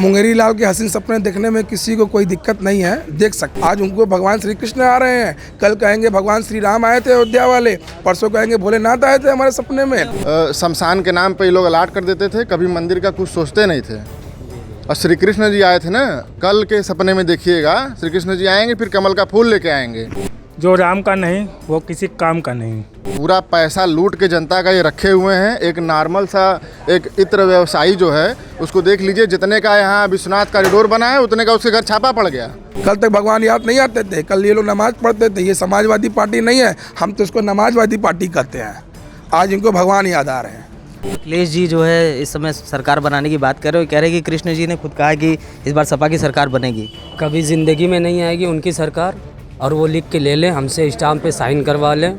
मुंगेरी लाल के हसीन सपने देखने में किसी को कोई दिक्कत नहीं है, देख सकते। आज उनको भगवान श्री कृष्ण आ रहे हैं, कल कहेंगे भगवान श्री राम आए थे अयोध्या वाले, परसों कहेंगे भोलेनाथ आए थे हमारे सपने में। शमशान के नाम पे ये लोग अलाट कर देते थे, कभी मंदिर का कुछ सोचते नहीं थे। और श्री कृष्ण जी आए थे ना, कल के सपने में देखिएगा श्री कृष्ण जी आएंगे, फिर कमल का फूल लेके आएंगे। जो राम का नहीं वो किसी काम का नहीं। पूरा पैसा लूट के जनता का ये रखे हुए हैं। एक नॉर्मल सा एक इत्र व्यवसायी जो है उसको देख लीजिए, जितने का यहाँ विश्वनाथ कॉरिडोर बना है उतने का उसके घर छापा पड़ गया। कल तक भगवान याद नहीं आते थे, कल ये लोग नमाज पढ़ते थे। ये समाजवादी पार्टी नहीं है, हम तो इसको नमाजवादी पार्टी कहते हैं। आज इनको भगवान याद आ रहे हैं। अखिलेश जी जो है इस समय सरकार बनाने की बात कर रहे हो, कह रहे हैं कि कृष्ण जी ने खुद कहा कि इस बार सपा की सरकार बनेगी। कभी ज़िंदगी में नहीं आएगी उनकी सरकार, और वो लिख के ले लें, हमसे स्टाम्प पे साइन करवा लें।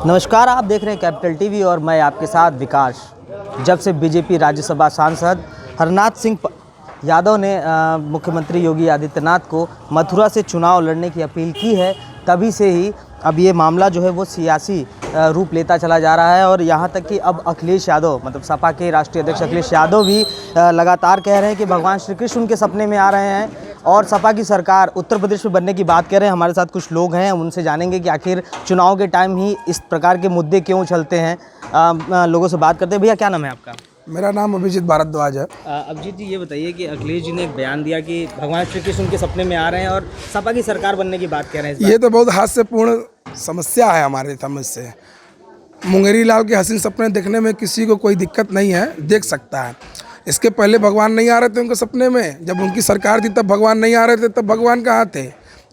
नमस्कार, आप देख रहे हैं कैपिटल टीवी और मैं आपके साथ विकास। जब से बीजेपी राज्यसभा सांसद हरनाथ सिंह यादव ने मुख्यमंत्री योगी आदित्यनाथ को मथुरा से चुनाव लड़ने की अपील की है, तभी से ही अब ये मामला जो है वो सियासी रूप लेता चला जा रहा है। और यहाँ तक कि अब अखिलेश यादव मतलब सपा के राष्ट्रीय अध्यक्ष अखिलेश यादव भी लगातार कह रहे हैं कि भगवान श्री कृष्ण उनके सपने में आ रहे हैं और सपा की सरकार उत्तर प्रदेश में बनने की बात कर रहे हैं। हमारे साथ कुछ लोग हैं, उनसे जानेंगे कि आखिर चुनाव के टाइम ही इस प्रकार के मुद्दे क्यों चलते हैं। लोगों से बात करते हैं। भैया, क्या नाम है आपका? मेरा नाम अभिजीत भारद्वाज है। अभिजीत जी, ये बताइए कि अखिलेश जी ने एक बयान दिया कि भगवान श्री कृष्ण उनके सपने में आ रहे हैं और सपा की सरकार बनने की बात कह रहे हैं। ये तो बहुत हास्यपूर्ण समस्या है हमारे समझ से। मुंगेरी लाल के हसीन सपने देखने में किसी को कोई दिक्कत नहीं है, देख सकता है। इसके पहले भगवान नहीं आ रहे थे उनके सपने में, जब उनकी सरकार थी तब भगवान नहीं आ रहे थे, तब भगवान कहाँ थे?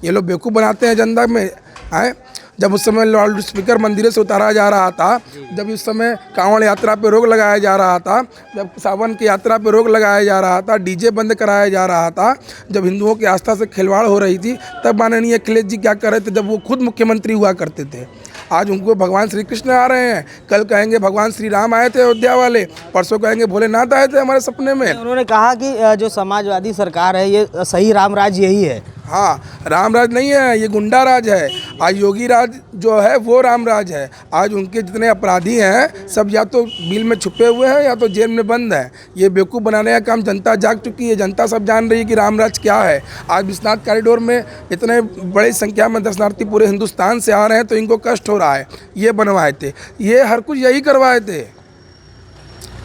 ये लोग बेवकूफ़ बनाते हैं जनता में आए। जब उस समय लाउड स्पीकर मंदिर से उतारा जा रहा था, जब उस समय कांवड़ यात्रा पे रोक लगाया जा रहा था, जब सावन की यात्रा पे रोक लगाया जा रहा था, डीजे बंद कराया जा रहा था, जब हिंदुओं की आस्था से खिलवाड़ हो रही थी, तब माननीय अखिलेश जी क्या कर रहे थे जब वो खुद मुख्यमंत्री हुआ करते थे। आज उनको भगवान श्री कृष्ण आ रहे हैं, कल कहेंगे भगवान श्री राम आए थे अयोध्या वाले, परसों कहेंगे भोलेनाथ आए थे हमारे सपने में। उन्होंने कहा कि जो समाजवादी सरकार है ये सही राम राज यही है। हाँ, राम राज नहीं है, ये गुंडा राज है। आज योगी राज जो है वो राम राज है। आज उनके जितने अपराधी हैं सब या तो बिल में छुपे हुए हैं या तो जेल में बंद है। ये बेवकूफ़ बनाने का काम जनता जाग चुकी है। जनता सब जान रही है कि राम राज क्या है। आज विश्वनाथ कॉरिडोर में इतने बड़ी संख्या में दर्शनार्थी पूरे हिंदुस्तान से आ रहे हैं तो इनको कष्ट हो रहा है। ये बनवाए थे, ये हर कुछ यही करवाए थे।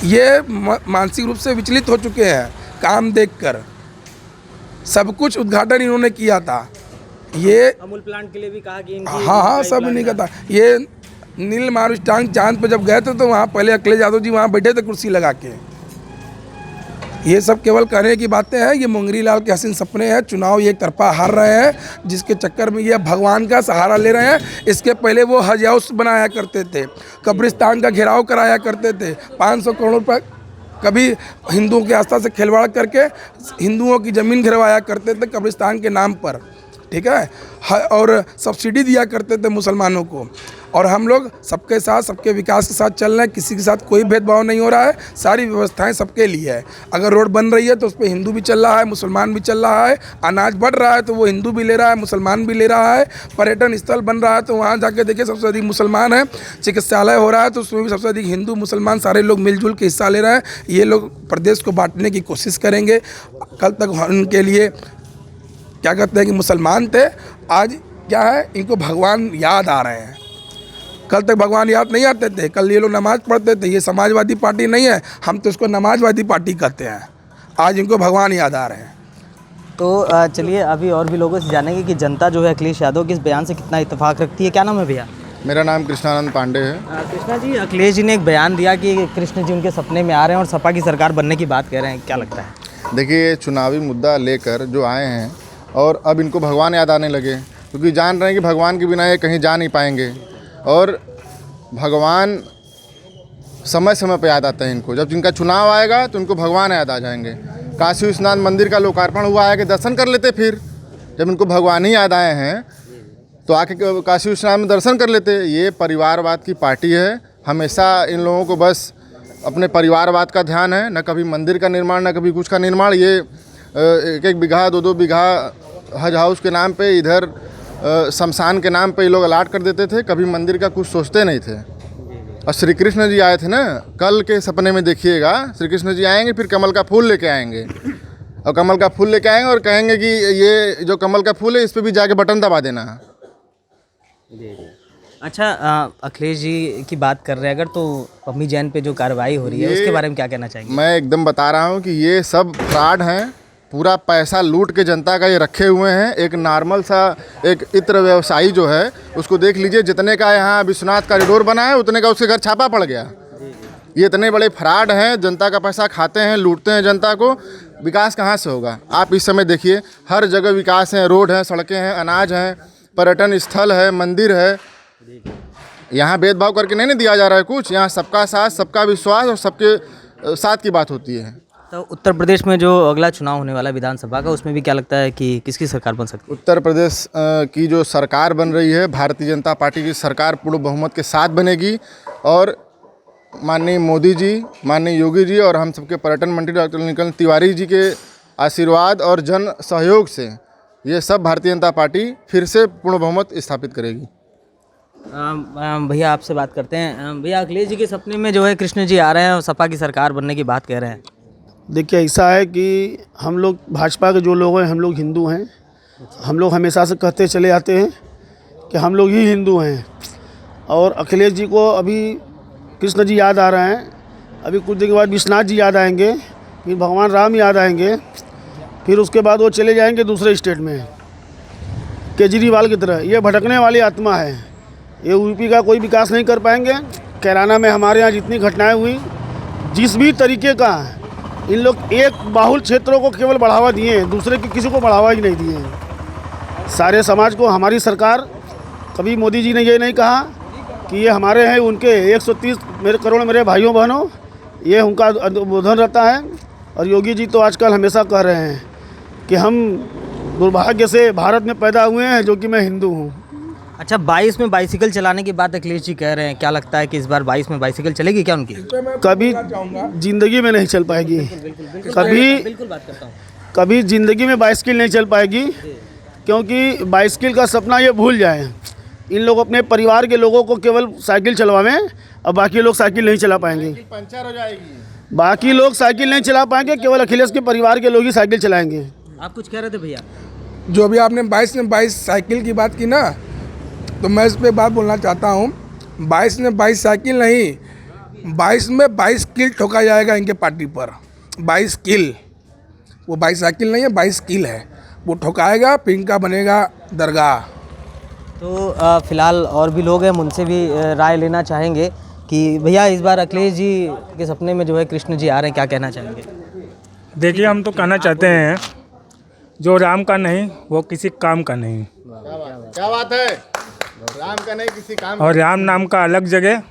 ये मानसिक रूप से विचलित हो चुके हैं काम देखकर। सब कुछ उद्घाटन इन्होंने किया था। ये अमूल प्लांट के लिए भी कहा कि हाँ सब नहीं कहता। ये नील मारुष्टांग चांद पे जब गए थे तो वहाँ पहले अखिलेश यादव जी वहाँ बैठे थे कुर्सी लगा के। ये सब केवल कहने की बातें हैं। ये मुंगेरी लाल के हसीन सपने हैं। चुनाव एक तरफा हार रहे हैं, जिसके चक्कर में ये भगवान का सहारा ले रहे हैं। इसके पहले वो हज हाउस बनाया करते थे, कब्रिस्तान का घेराव कराया करते थे, 500 करोड़ रुपये कभी हिंदुओं की आस्था से खिलवाड़ करके हिंदुओं की ज़मीन गिरवाया करते थे कब्रिस्तान के नाम पर, ठीक है, और सब्सिडी दिया करते थे मुसलमानों को। और हम लोग सबके साथ, सबके विकास के साथ चल रहे हैं। किसी के साथ कोई भेदभाव नहीं हो रहा है। सारी व्यवस्थाएं सबके लिए है। अगर रोड बन रही है तो उस पर हिंदू भी चल रहा है, मुसलमान भी चल रहा है। अनाज बढ़ रहा है तो वो हिंदू भी ले रहा है, मुसलमान भी ले रहा है। पर्यटन स्थल बन रहा है तो वहाँ जाके देखिए सबसे अधिक मुसलमान है। चिकित्सालय हो रहा है तो उसमें भी सबसे अधिक हिंदू मुसलमान सारे लोग मिलजुल के हिस्सा ले रहे हैं। ये लोग प्रदेश को बांटने की कोशिश करेंगे। कल तक उनके लिए क्या कहते हैं कि मुसलमान थे, आज क्या है, इनको भगवान याद आ रहे हैं। कल तक भगवान याद नहीं आते थे, कल ये लोग नमाज पढ़ते थे। ये समाजवादी पार्टी नहीं है, हम तो इसको नमाजवादी पार्टी कहते हैं। आज इनको भगवान याद आ रहे हैं। तो चलिए अभी और भी लोगों से जानेंगे कि जनता जो है अखिलेश यादव के इस बयान से कितना इत्तेफाक रखती है। क्या नाम है भैया? मेरा नाम कृष्णानंद पांडे है। कृष्णा जी, अखिलेश जी ने एक बयान दिया कि कृष्ण जी उनके सपने में आ रहे हैं और सपा की सरकार बनने की बात कह रहे हैं, क्या लगता है? देखिए, चुनावी मुद्दा लेकर जो आए हैं और अब इनको भगवान याद आने लगे, क्योंकि जान रहे हैं कि भगवान के बिना ये कहीं जा नहीं पाएंगे। और भगवान समय समय पे याद आते हैं इनको। जब जिनका चुनाव आएगा तो इनको भगवान याद आ जाएंगे। काशी विश्वनाथ मंदिर का लोकार्पण हुआ है कि दर्शन कर लेते, फिर जब इनको भगवान ही याद आए हैं तो आके काशी विश्वनाथ में दर्शन कर लेते। ये परिवारवाद की पार्टी है। हमेशा इन लोगों को बस अपने परिवारवाद का ध्यान है, न कभी मंदिर का निर्माण, न कभी कुछ का निर्माण। ये 1-1 बीघा 2-2 बीघा हज हाउस के नाम पे, इधर शमशान के नाम पे ये लोग अलाट कर देते थे, कभी मंदिर का कुछ सोचते नहीं थे। और श्री कृष्ण जी आए थे ना, कल के सपने में देखिएगा श्री कृष्ण जी आएंगे, फिर कमल का फूल लेके आएंगे। और कमल का फूल लेके आएंगे और कहेंगे कि ये जो कमल का फूल है इस पर भी जाके बटन दबा देना है। अच्छा, अखिलेश जी की बात कर रहे हैं अगर, तो पम्मी जैन पे जो कार्रवाई हो रही है उसके बारे में क्या कहना चाहेंगे? मैं एकदम बता रहा हूँ कि ये सब फ्रॉड हैं, पूरा पैसा लूट के जनता का ये रखे हुए हैं। एक नॉर्मल सा एक इत्र व्यवसायी जो है उसको देख लीजिए, जितने का यहाँ विश्वनाथ कॉरिडोर बना है उतने का उसके घर छापा पड़ गया। ये इतने बड़े फ्रॉड हैं, जनता का पैसा खाते हैं, लूटते हैं जनता को। विकास कहाँ से होगा? आप इस समय देखिए, हर जगह विकास है, रोड है, सड़कें हैं, अनाज है, पर्यटन स्थल है, मंदिर है। यहाँ भेदभाव करके नहीं दिया जा रहा है कुछ। यहाँ सबका साथ, सबका विश्वास और सबके साथ की बात होती है। तो उत्तर प्रदेश में जो अगला चुनाव होने वाला है विधानसभा का, उसमें भी क्या लगता है कि किसकी सरकार बन सकती है? उत्तर प्रदेश की जो सरकार बन रही है, भारतीय जनता पार्टी की सरकार पूर्ण बहुमत के साथ बनेगी। और माननीय मोदी जी, माननीय योगी जी और हम सबके पर्यटन मंत्री डॉक्टर नितिन तिवारी जी के आशीर्वाद और जन सहयोग से ये सब भारतीय जनता पार्टी फिर से पूर्ण बहुमत स्थापित करेगी। भैया आपसे बात करते हैं। भैया, अखिलेश जी के सपने में जो है कृष्ण जी आ रहे हैं और सपा की सरकार बनने की बात कह रहे हैं। देखिए, ऐसा है कि हम लोग भाजपा के जो लोग हैं, हम लोग हिंदू हैं। हम लोग हमेशा से कहते चले आते हैं कि हम लोग ही हिंदू हैं। और अखिलेश जी को अभी कृष्ण जी याद आ रहे हैं, अभी कुछ दिन के बाद विश्वनाथ जी याद आएंगे, फिर भगवान राम याद आएंगे, फिर उसके बाद वो चले जाएंगे दूसरे स्टेट में केजरीवाल की तरह। ये भटकने वाली आत्मा है। ये यूपी का कोई विकास नहीं कर पाएंगे। कैराना में हमारे यहाँ जितनी घटनाएं हुई, जिस भी तरीके का, इन लोग एक बाहुल क्षेत्रों को केवल बढ़ावा दिए हैं, दूसरे के किसी को बढ़ावा ही नहीं दिए हैं। सारे समाज को हमारी सरकार, कभी मोदी जी ने ये नहीं कहा कि ये हमारे हैं, उनके 130 करोड़ मेरे भाइयों बहनों, ये उनका उद्बोधन रहता है। और योगी जी तो आजकल हमेशा कह रहे हैं कि हम दुर्भाग्य से भारत में पैदा हुए हैं, जो कि मैं हिंदू हूँ। अच्छा, 22 में बाइसिकल चलाने की बात अखिलेश जी कह रहे हैं, क्या लगता है कि इस बार 22 में बाइसिकल चलेगी क्या उनकी? कभी जिंदगी में नहीं चल पाएगी। बिल्कुल बात करता हूँ। कभी ज़िंदगी में बाइसिकल नहीं चल पाएगी, क्योंकि बाइसिकल का सपना ये भूल जाए। इन लोग अपने परिवार के लोगों को केवल साइकिल चलवावें, और बाकी लोग साइकिल नहीं चला पाएंगे। पंचर हो जाएगी। बाकी लोग साइकिल नहीं चला पाएंगे, केवल अखिलेश के परिवार के लोग ही साइकिल चलाएंगे। आप कुछ कह रहे थे भैया? जो अभी आपने 22 में 22 साइकिल की बात की ना, तो मैं इस पर बात बोलना चाहता हूँ। 22 में 22 साइकिल नहीं, 22 में 22 किल ठोका जाएगा इनके पार्टी पर। 22 किल, वो 22 साइकिल नहीं है, 22 किल है, वो ठोकाएगा, फिर इनका बनेगा दरगाह। तो फिलहाल और भी लोग हैं, उनसे भी राय लेना चाहेंगे कि भैया इस बार अखिलेश जी के सपने में जो है कृष्ण जी आ रहे हैं, क्या कहना चाहेंगे? देखिए, हम तो कहना चाहते हैं जो राम का नहीं वो किसी काम का नहीं, क्या बात है? राम का नहीं किसी काम। और राम नाम का अलग जगह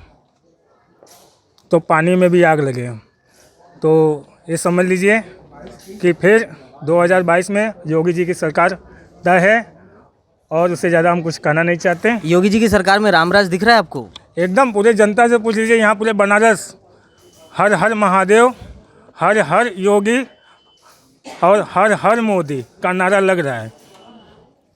तो पानी में भी आग लगे। तो ये समझ लीजिए कि फिर 2022 में योगी जी की सरकार तय है, और उससे ज़्यादा हम कुछ कहना नहीं चाहते। योगी जी की सरकार में रामराज दिख रहा है आपको? एकदम पूरे जनता से पूछ लीजिए, यहाँ पूरे बनारस हर हर महादेव, हर हर योगी और हर हर मोदी का नारा लग रहा है।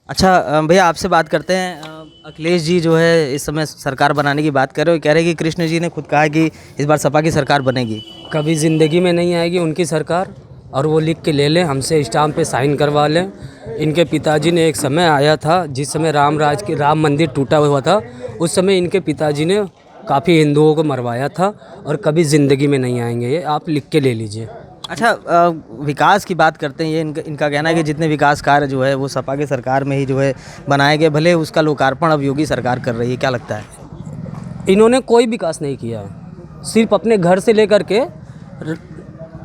अच्छा भैया, आपसे बात करते हैं। अखिलेश जी जो है इस समय सरकार बनाने की बात कर रहे हो, कह रहे हैं कि कृष्ण जी ने खुद कहा कि इस बार सपा की सरकार बनेगी। कभी ज़िंदगी में नहीं आएगी उनकी सरकार, और वो लिख के ले लें, हमसे स्टाम्प पे साइन करवा लें। इनके पिताजी ने एक समय आया था जिस समय राम मंदिर टूटा हुआ था, उस समय इनके पिताजी ने काफ़ी हिंदुओं को मरवाया था, और कभी ज़िंदगी में नहीं आएंगे, ये आप लिख के ले लीजिए। अच्छा, विकास की बात करते हैं। ये इनका कहना है कि जितने विकास कार्य जो है वो सपा की सरकार में ही जो है बनाए गए, भले उसका लोकार्पण अब योगी सरकार कर रही है, क्या लगता है? इन्होंने कोई विकास नहीं किया, सिर्फ अपने घर से लेकर के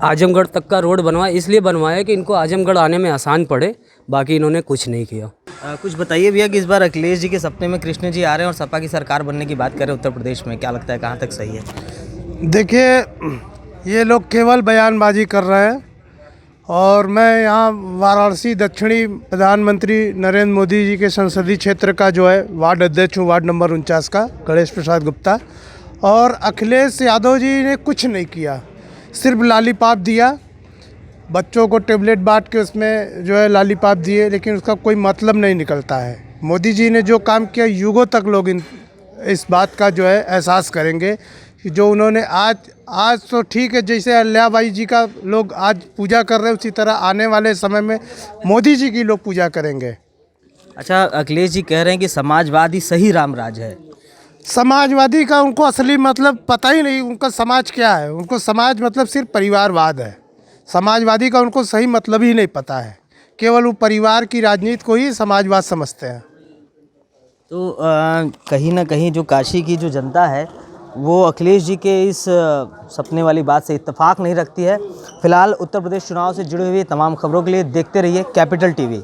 आजमगढ़ तक का रोड बनवाया, इसलिए बनवाया कि इनको आजमगढ़ आने में आसान पड़े, बाकी इन्होंने कुछ नहीं किया। कुछ बताइए भैया कि इस बार अखिलेश जी के सपने में कृष्ण जी आ रहे हैं और सपा की सरकार बनने की बात कर रहे हैं उत्तर प्रदेश में, क्या लगता है कहाँ तक सही है? देखिए, ये लोग केवल बयानबाजी कर रहे हैं। और मैं यहाँ वाराणसी दक्षिणी प्रधानमंत्री नरेंद्र मोदी जी के संसदीय क्षेत्र का जो है वार्ड अध्यक्ष हूँ, वार्ड नंबर 49 का, गणेश प्रसाद गुप्ता। और अखिलेश यादव जी ने कुछ नहीं किया, सिर्फ लॉलीपॉप दिया, बच्चों को टेबलेट बांट के उसमें जो है लॉलीपॉप दिए, लेकिन उसका कोई मतलब नहीं निकलता है। मोदी जी ने जो काम किया, युगों तक लोग इस बात का जो है एहसास करेंगे कि जो उन्होंने आज तो ठीक है, जैसे अल्लाहबाई जी का लोग आज पूजा कर रहे हैं, उसी तरह आने वाले समय में मोदी जी की लोग पूजा करेंगे। अच्छा, अखिलेश जी कह रहे हैं कि समाजवादी सही रामराज है। समाजवादी का उनको असली मतलब पता ही नहीं, उनका समाज क्या है। उनको समाज मतलब सिर्फ परिवारवाद है। समाजवादी का उनको सही मतलब ही नहीं पता है, केवल वो परिवार की राजनीति को ही समाजवाद समझते हैं। तो कहीं ना कहीं जो काशी की जो जनता है वो अखिलेश जी के इस सपने वाली बात से इत्तेफाक नहीं रखती है। फिलहाल उत्तर प्रदेश चुनाव से जुड़े हुए तमाम खबरों के लिए देखते रहिए कैपिटल टीवी।